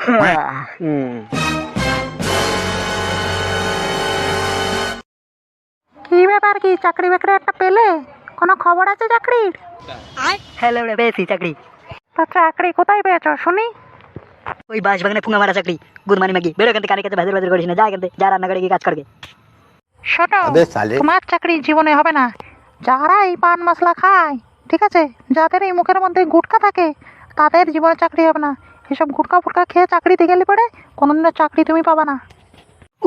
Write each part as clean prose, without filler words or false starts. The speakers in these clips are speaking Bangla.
কি ব্যাপার, কি চাকরি বাকরি একটা পেলে? কোনো খবর আছে চাকরির? হ্যালো রে, পেয়েছি চাকরি। তা চাকরি কোথায় পেয়েছো শুনি? ওই বাস বাগানে পুঙ্গা মারা চাকরি। গুড মর্নিং ম্যাগি, বেরো এখান থেকে, কানে কাছে ভেজর ভেজর করিস না, যা এখান থেকে, যা রান্না করে গিয়ে কাজ করবে। শোনো, তোমার চাকরি জীবনে হবে না। যারা এই পান মশলা খায়, ঠিক আছে, যাদের এই মুখের মধ্যে গুটকা থাকে, তাদের জীবনে চাকরি হবে না। এসব গুটকা ফুটকা খেয়ে চাকরিতে গেলে পরে কোনোদিনও চাকরি তুমি পাবা না।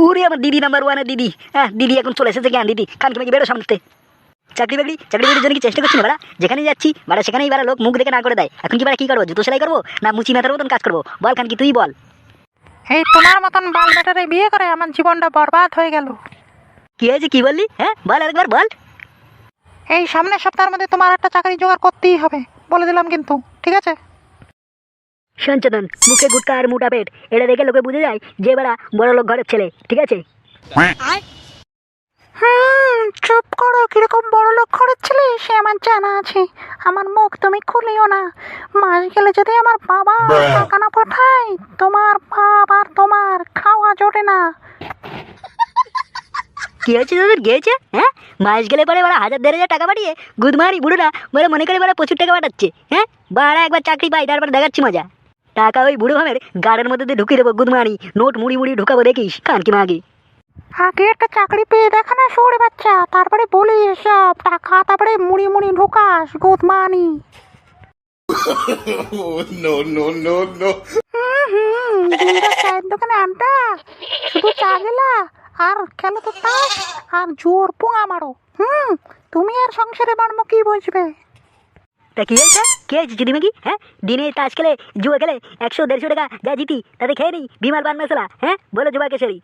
উরে আমার দিদি নাম্বার ওয়ানের দিদি, হ্যাঁ দিদি এখন চলে এসেছে জ্ঞান দিদি। খানকে ম্যাগি বেরো সামনে। চাকরি বাকরির জন্য কি চেষ্টা করছি না বাড়া? যেখানেই যাচ্ছি বাড়া সেখানেই বাড়া লোক মুখ দেখে না করে দেয়। এখন কি বাড়া কি করবো? জুতো সেলাই করবো না মুচি মাথার মতন কাজ করবো? বল খান, কি তুই বল। এই তোমার মতন বাল বেটারে বিয়ে করে আমার জীবনটা বরবাদ হয়ে গেল। কি হয়েছে, কি বললি? হ্যাঁ বল, আরেকবার বল। এই সামনের সপ্তাহের মধ্যে তোমার একটা চাকরি জোগাড় করতেই হবে, বলে দিলাম কিন্তু, ঠিক আছে? সঞ্চদন, মুখে গুটকা আর মোটা পেট, এটা দেখে লোকে বুঝে যায় যে বাড়া বড় লোক ঘরের ছেলে, ঠিক আছে? চুপ করো, কিরকম বড় লোক ঘরের ছেলে সে আমার জানা আছে। আমার মুখ তুমি খুলিও না। মাস গেলে যদি আমার বাবা টাকা না পাঠায়, তোমার বাপ আর তোমার খাওয়া জোটে না। কি হয়েছে তোদের গিয়েছে? হ্যাঁ মাস গেলে পরে বাড়া 1000-1500 টাকা পাঠিয়ে গুদমারি বুড়োরা বলে মনে করে বাড়া প্রচুর টাকা পাঠাচ্ছে। হ্যাঁ বাড়া একবার চাকরি পাই তারপর দেখাচ্ছি মজা। টাকা ওই বুড়ো ভাবের গাড়ের মধ্যে দিয়ে ঢুকিয়ে দেবো, গুদমারি নোট মুড়ি মুড়ি ঢুকাবো, দেখিস কান কি মাগি। আগে একটা চাকরি পেয়ে দেখা না শহরে বাচ্চা, তারপরে বলি এসব টাকা, তারপরে মুড়ি মুড়ি ঢোকাস গোদমানি। চায়ের দোকানে আড্ডা, শুধু চা গেলা আর খেলো তো তাস আর জোর পোঙা মারো। তুমি আর সংসারে বাড়বো কি বুঝবে? তা কি হয়েছে, কে হয়েছে চুদি মাগি? হ্যাঁ দিনে তাস খেলে জুয়া খেলে 100-150 টাকা যা জিতি তাতে খেয়ে নিই বিমার বান মশলা। হ্যাঁ বলো জুয়া কেশরি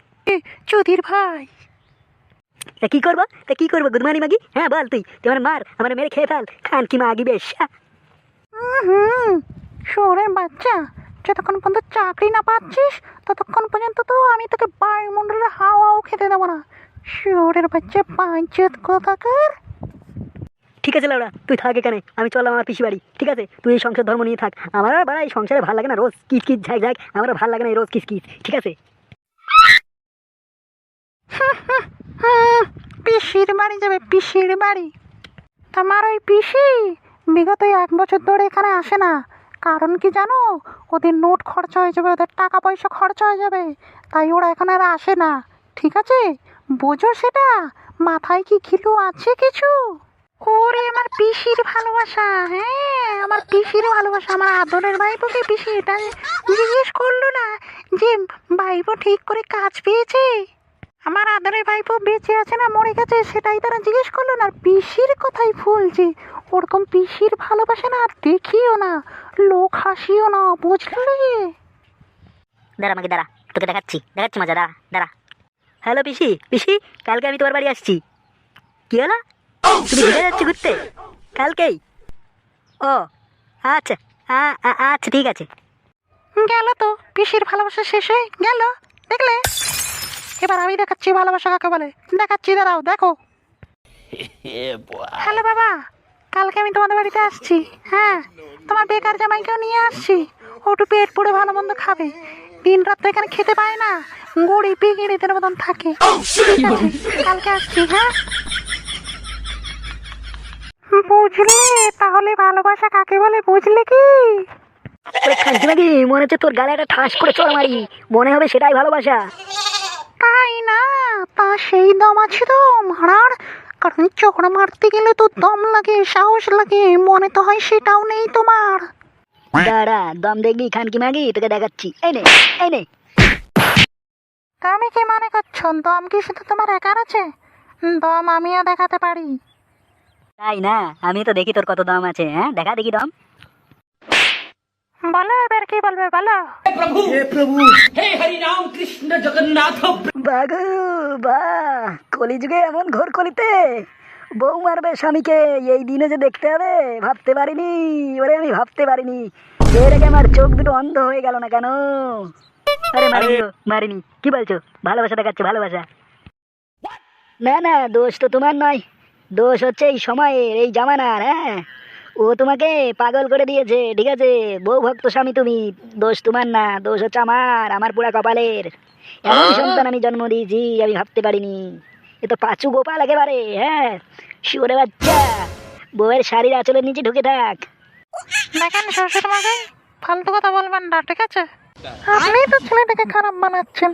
চুদির ভাই। তা কি করবো গুদমানি মাগি? হ্যাঁ বল, তুই আমার মার, আমার মেরে খেয়ে ফেল, খান কি মাগি বেশ। শহরের বাচ্চা, যতক্ষণ পর্যন্ত চাকরি না পাচ্ছিস ততক্ষণ পর্যন্ত তো আমি তোকে বায়ুমণ্ডলের হাওয়াও খেতে দেবো না। শহরের বাচ্চা পাঁচত কোথাকার। ঠিক আছে লাউড়া, তুই থাক এখানে, আমি চললাম আমার পিসি বাড়ি, ঠিক আছে? তুই এই সংসার ধর্ম নিয়ে থাক, আমার আর বাড়া এই সংসারে ভালো লাগে না, রোজ কিচ কিচ ঝাঁক ঝাঁক, আমার ভালো লাগে না এই রোজ কিচ কিচ, ঠিক আছে? পিসির বাড়ি যাবে, পিসির বাড়ি? তোমার ওই পিসি বিগত 1 বছর ধরে এখানে আসে না। কারণ কি জানো? ওদের নোট খরচা হয়ে যাবে, ওদের টাকা পয়সা খরচা হয়ে যাবে, তাই ওরা এখন আর আসে না, ঠিক আছে? বোঝো সেটা? মাথায় কি ঘিলু আছে কিছু? ওরে আমার পিসির ভালোবাসা, হ্যাঁ আমার পিসির ভালোবাসা, আমার আদরের ভাইপোকে পিসি এটা জিজ্ঞেস করলো না যে ভাইপো ঠিক করে কাজ পেয়েছে, আমার আদরের ভাইপো বেঁচে আছে না মরে গেছে, সেটাই তারা জিজ্ঞেস করলো না। আর পিসির কথাই ফুলছে, ওরকম পিসির ভালোবাসা না আর দেখিও না, লোক হাসিও না, বুঝলে? দাঁড়া আমাকে, দাঁড়া তোকে দেখাচ্ছি মজা, দাঁড়া দাঁড়া। হ্যালো পিসি, পিসি কালকে আমি তোমার বাড়ি আসছি। কি হলো, তুমি ঘুরে যাচ্ছি ঘুরতে কালকেই? ও আচ্ছা, আচ্ছা ঠিক আছে। গেল তো, পিসির ভালোবাসা শেষ হয়ে গেল, দেখলে? এবার আমি দেখাচ্ছি ভালোবাসা কাকে বলে, দেখাচ্ছি, দাঁড়াও দেখো। হ্যালো বাবা, কালকে আমি তোমাদের বাড়িতে আসছি। হ্যাঁ তোমার বেকার জামাইকেও নিয়ে আসছি, ওটু পেট পুড়ে ভালো মন্দ খাবে, দিন রাত তো এখানে খেতে পায় না, গড়ি পিগড়িদের মতন থাকে, ঠিক আছে? কালকে আসছি, হ্যাঁ বুঝলে? তাহলে ভালোবাসা কাকে বলে বুঝলে কি? খানকি মাগি, মনে হচ্ছে তোর গালে একটা ঠাস করে চড় মারি, মনে হবে সেটাই ভালোবাসা। তাই না? তা সেই দম আছে তো মারার, কারণ চোখড়া মারতে গেলে তো দম লাগে, সাহস লাগে, মনে তো হয় সেটাও নেই তোমার। দাঁড়া দম দেখবি খানকি মাগি, তোকে দেখাচ্ছি, এই নে এই নে। আমি কি মনে করছো দম কি শুধু তোমার একার আছে? দম আমিও দেখাতে পারি। তাই না? আমি তো দেখি তোর কত দাম আছে, হ্যাঁ দেখা দেখি দম। বলো এবার কি বলবে বলো। हे प्रभु हे हरि राम कृष्ण जगन्नाथ। বাগু বা, কলিযুগে এমন ঘোর কলিতে বউ মারবে স্বামীকে, এই দিনে যে দেখতে হবে ভাবতে পারিনি, ওরে আমি ভাবতে পারিনি। এর আগে আমার চোখ দুটো অন্ধ হয়ে গেল না কেন? আরে মারিনি গো, মারিনি। কি বলছো? ভালোবাসা দেখাচ্ছে ভালোবাসা? না না, দোষ তো তোমার নয়, দোষ হচ্ছে এই সময়ের, এই জামানার। হ্যাঁ ও তোমাকে পাগল করে দিয়েছে, ঠিক আছে? বউ ভক্ত স্বামী তুমি, দোষ তোমার না, দোষ হচ্ছে আমার পুরা কপালের। এমন সন্তান আমি জন্ম দিয়েছি আমি ভাবতে পারিনি। এ তো পাঁচু গোপাল একেবারে, হ্যাঁ, শুয়োরে বাচ্চা। বউয়ের শাড়ির আঁচলের নিচে ঢুকে থাক। দেখেন শ্বশুর মশাই, ফালতু কথা বলবেন না, ঠিক আছে? আপনিই তো ছেলেটাকে খারাপ বানাচ্ছেন।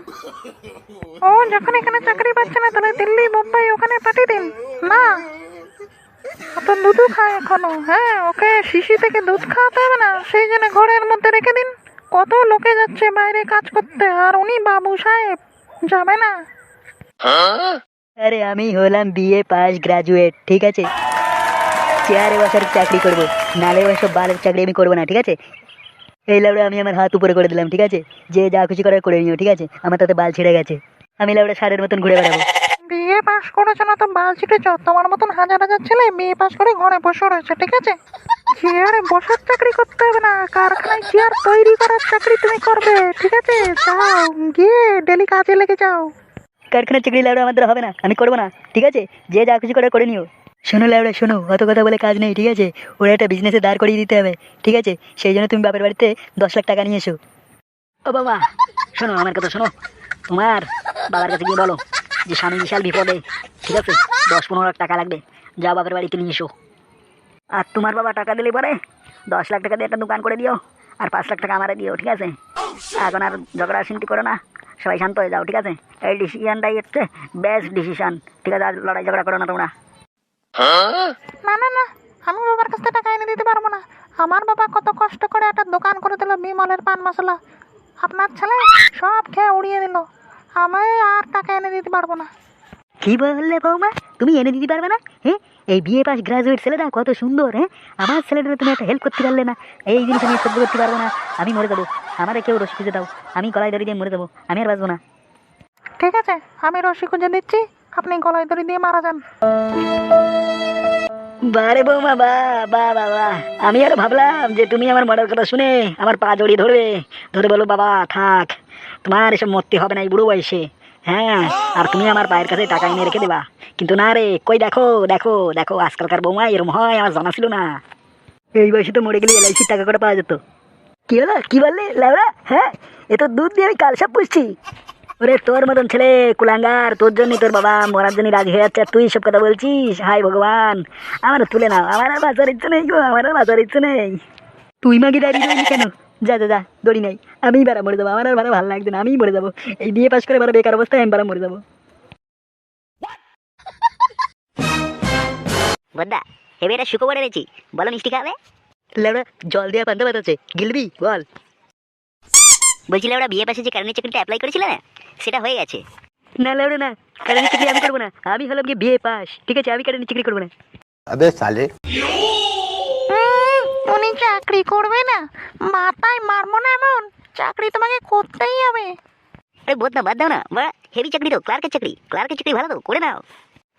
ও যখন এখানে চাকরি পাচ্ছে না তাহলে দিল্লি মুম্বাই ওখানে পাঠিয়ে দিন না। ও তো দুধও খায় এখনো, হ্যাঁ, ওকে শিশি থেকে দুধ খাওয়াতে হবে না, সেই জন্য ঘরের মধ্যে রেখে দিন। কত লোকে যাচ্ছে বাইরে কাজ করতে, আর উনি বাবু সাহেব যাবে না। আরে আমি হলাম বিএ পাস গ্রাজুয়েট, ঠিক আছে? চেয়ারে বসার চাকরি করব, নালে ওসব বালের চাকরি আমি করবো না, ঠিক আছে? এই লাউড়া আমি আমার হাত উপরে করে দিলাম, ঠিক আছে? যে যা খুশি করার করে নিও, ঠিক আছে? আমার তাতে বাল ছিঁড়ে গেছে, আমি লাউড়া ষাঁড়ের মতন ঘুরে বেড়াবো। বিএ পাস করেছো না তো বাল ছিটেছ? তোমার মতন হাজার হাজার ছেলে বিএ পাস করে ঘরে বসে রয়েছে, ঠিক আছে? চেয়ারে বসার চাকরি করতে হবে না, কারখানায় চেয়ার তৈরি করার চাকরি তুমি করবে, ঠিক আছে? যাও গিয়ে ডেলি কাজে লেগে যাও। কারখানার চাকরি লাউড়া আমাদের হবে না, আমি করবো না, ঠিক আছে? যে যা খুশি করার করে নিও। শোনো লাউড়া শোনো, অত কথা বলে কাজ নেই, ঠিক আছে? ওরা একটা বিজনেসে দাঁড় করিয়ে দিতে হবে, ঠিক আছে? সেই জন্য তুমি বাপের বাড়িতে 10 লাখ টাকা নিয়ে এসো। ও বাবা শোনো, আমার কথা শোনো। তোমার বাবার কাছে গিয়ে বলো যে স্বামী বিশাল বিপদে, ঠিক আছে? 10-15 লাখ টাকা লাগবে, যাও বাপের বাড়িতে নিয়ে এসো। আর তোমার বাবা টাকা দিলে পরে 10 লাখ টাকা দিয়ে একটা দোকান করে দিও, আর 5 লাখ টাকা আমারে দিও, ঠিক আছে? এখন আর ঝগড়া শান্তি করো না, সবাই শান্ত হয়ে যাও, ঠিক আছে? এই ডিসিশনটাই হচ্ছে বেস্ট ডিসিশন, ঠিক আছে? আর লড়াই ঝগড়া করো না তোমরা। না না না, আমি বাবার কাছ থেকে টাকা এনে দিতে পারবো না। আমার বাবা কত কষ্ট করে একটা দোকান করে দিল বিমলের পান মশলা, আপনার ছেলে সব খেয়ে উড়িয়ে দিল। আমি আর টাকা এনে দিতে পারবো না। কি বললে বৌমা, তুমি এনে দিতে পারবে না? হ্যাঁ, এই বিএ পাস গ্রাজুয়েট ছেলেটা কত সুন্দর, হ্যাঁ? আমার ছেলেটা তুমি একটা হেল্প করতে পারলে না? এই জিনিস আমি সহ্য করতে পারবো না, আমি মরে যাবো। আমারে কেউ রসি খুঁজে দাও, আমি গলায় দড়ি দিয়ে মরে যাবো, আমি আর বাঁচবো না। ঠিক আছে, আমি রশি খুঁজে দিচ্ছি, আপনি গলায় দড়ি দিয়ে মারা যান। বারে বৌমা, বা বা বাবা, আমি আর ভাবলাম যে তুমি আমার মরার কথা শুনে আমার পা জড়িয়ে ধরবে, ধরে বলো বাবা থাক, তোমার এসব মরতে হবে না এই বুড়ো বয়সে, হ্যাঁ? আর তুমি আমার পায়ের কাছে টাকা এনে রেখে দেবা। কিন্তু না রে, কই দেখো দেখো দেখো, আজকালকার বৌমা এরম হয়, আমার জানা ছিল না। এই বয়সে তো মরে গেলে এলআইসির টাকা করে পাওয়া যেত। কি হলো, কি বললি লাউড়া? হ্যাঁ, এ তো দুধ দিয়ে আমি কালসাপ পুষছি। ওরে তোর মতন ছেলে কুলাঙ্গার, তোর জন্যই তোর বাবা মরার জন্য রাজি হয়ে যাচ্ছে, আর তুই সব কথা বলছিস? হাই ভগবান, আমার তুলে নাও, আমার আর বাঁচার ইচ্ছে নেই গো, আমার আর বাঁচার ইচ্ছে নেই। তুই মাগি দাঁড়িয়ে রইলি কেন? যা যা যা, দড়ি নাই, আমিই বারা মরে যাবো, আমার আর ভালো লাগছে না, আমিই মরে যাবো। এই বিয়ে পাস করে বারা বেকার অবস্থায় আমি বারা মরে যাবো। বদ্দা হেবে এটা শুকো এনেছি, বলো মিষ্টি খাবে? লেবড়া জল দেওয়া পান্তা ভাত আছে, গিলবি বল? বলছিলাম ওরা বিয়ে পাশে যে কারণে চাকরিটা অ্যাপ্লাই করেছিল না, সেটা হয়ে গেছে। না লেবড়া না, কারণ চাকরি আমি করবো না, আমি হলাম কি বিয়ে পাস, ঠিক আছে? আমি কারণ চাকরি করবো না। अबे साले। উনি চাকরি করবে না? মাথায় মারবো না এমন, চাকরি তোমাকে করতেই হবে। আরে বদ্দা বাদ দাও না, বা হেভি চাকরি তো, ক্লার্কের চাকরি ভালো তো, করে নাও।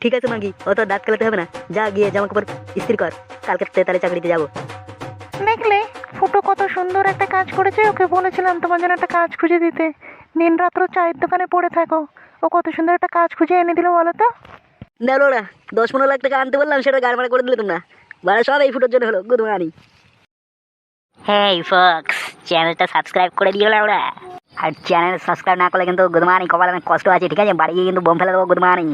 ঠিক আছে মাগি, অত দাঁত কালাতে হবে না, যা গিয়ে জামা কাপড় ইস্ত্রি কর, কালকে তাহলে চাকরিতে যাবো। দেখলে ফুটো কত সুন্দর একটা কাজ করেছে, ওকে বলেছিলাম তোমার জন্য একটা কাজ খুঁজে দিতে, দিন রাত্র চায়ের দোকানে পড়ে থাকো, ও কত সুন্দর একটা কাজ খুঁজে এনে দিল বলো তো। না ওরা 10-15 লাখ টাকা আনতে বললাম, সেটা গাড়মাড়া করে দিলে তোমরা, বাড়া সব এই ফুটোর জন্য হলো, গুড মর্নিং। হেই ফক্স, চ্যানেলটা সাবস্ক্রাইব করে দিও না ওরা। আর চ্যানেল সাবস্ক্রাইব না করলে কিন্তু গুড মর্নিং কপালে অনেক কষ্ট আছে, ঠিক আছে? বাড়ি গিয়ে কিন্তু বোম ফেলে দেবো, গুড মর্নিং।